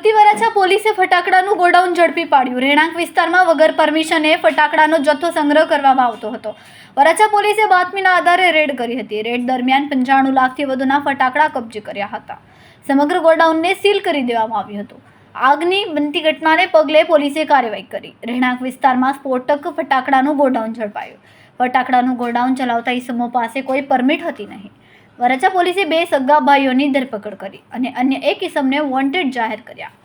સુરતી વરાછા પોલીસે ફટાકડાનું ગોડાઉન ઝડપી પાડ્યું। રહેણાંક વિસ્તારમાં વગર પરમિશને ફટાકડાનો જથ્થો સંગ્રહ કરવામાં આવતો હતો। વરાછા પોલીસે બાતમીના આધારે રેડ કરી હતી। રેડ દરમિયાન 95 લાખથી વધુના ફટાકડા કબજે કર્યા હતા। સમગ્ર ગોડાઉનને સીલ કરી દેવામાં આવ્યું હતું। આગની બનતી ઘટનાને પગલે પોલીસે કાર્યવાહી કરી। રહેણાંક વિસ્તારમાં સ્ફોટક ફટાકડાનું ગોડાઉન ઝડપાયું। ફટાકડાનું ગોડાઉન ચલાવતા ઈસમો પાસે કોઈ પરમિટ હતી નહીં। વરાછા પોલીસે 2 સગા ભાઈઓની ધરપકડ કરી અને અન્ય એક ઈસમને વોન્ટેડ જાહેર કર્યા।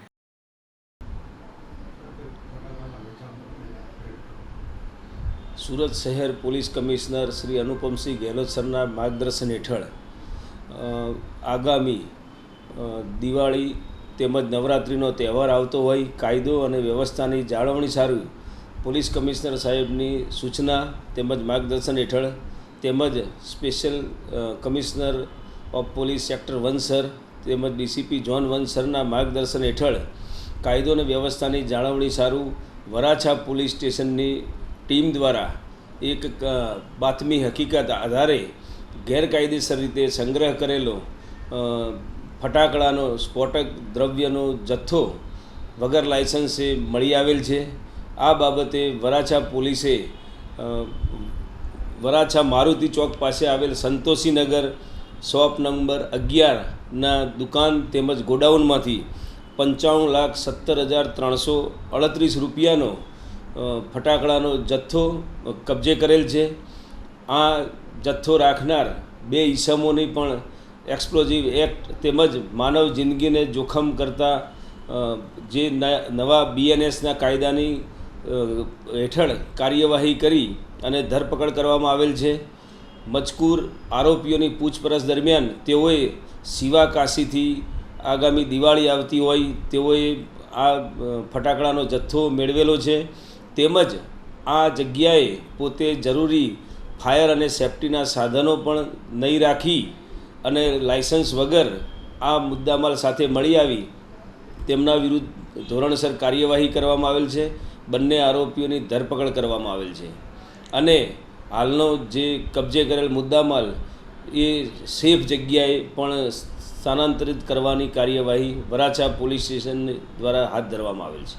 સુરત શહેર પોલીસ કમિશનર શ્રી અનુપમસિંહ ગેહલોત સરના માર્ગદર્શન હેઠળ આગામી દિવાળી તેમજ નવરાત્રિનો તહેવાર આવતો હોય કાયદો અને વ્યવસ્થાની જાળવણી સારું પોલીસ કમિશનર સાહેબની સૂચના તેમજ માર્ગદર્શન હેઠળ તેમજ special commissioner of police sector 1 sir તેમજ ડીસીપી ઝોન 1 સરના માર્ગદર્શન હેઠળ કાયદો અને વ્યવસ્થાની જાળવણી સારું વરાછા પોલીસ સ્ટેશનની ટીમ દ્વારા એક બાતમી હકીકત આધારે ગેરકાયદેસર રીતે સંગ્રહ કરેલો ફટાકડાનો સ્ફોટક દ્રવ્યનો જથ્થો વગર લાયસન્સે મળી આવેલ છે। આ બાબતે વરાછા પોલીસે વરાછા મારુતિ ચોક પાસે આવેલ સંતોષીનગર શોપ નંબર 11ના દુકાન તેમજ ગોડાઉનમાંથી 55,17,338 રૂપિયાનો ફટાકડાનો જથ્થો કબજે કરેલ છે। આ જથ્થો રાખનાર 2 ઈસમોની પણ એક્સપ્લોઝિવ એક્ટ તેમજ માનવ જિંદગીને જોખમ કરતા જે નવા બીએનએસના કાયદાની હેઠળ કાર્યવાહી કરી અને ધરપકડ કરવામાં આવેલ છે। મજકૂર આરોપીઓની પૂછપરછ દરમિયાન તેઓએ શિવાકાશીથી આગામી દિવાળી આવતી હોય તેઓએ આ ફટાકડાનો જથ્થો મેળવેલો છે તેમજ આ જગ્યાએ પોતે જરૂરી ફાયર અને સેફ્ટીના સાધનો પણ નહીં રાખી અને લાયસન્સ વગર આ મુદ્દામાલ સાથે મળી આવી તેમના વિરુદ્ધ ધોરણસર કાર્યવાહી કરવામાં આવેલ છે। બંને આરોપીઓની ધરપકડ કરવામાં આવેલ છે અને હાલનો જે કબજે કરેલ મુદ્દામાલ એ સેફ જગ્યાએ પણ સ્થાનાંતરિત કરવાની કાર્યવાહી વરાછા પોલીસ સ્ટેશન દ્વારા હાથ ધરવામાં આવેલ છે।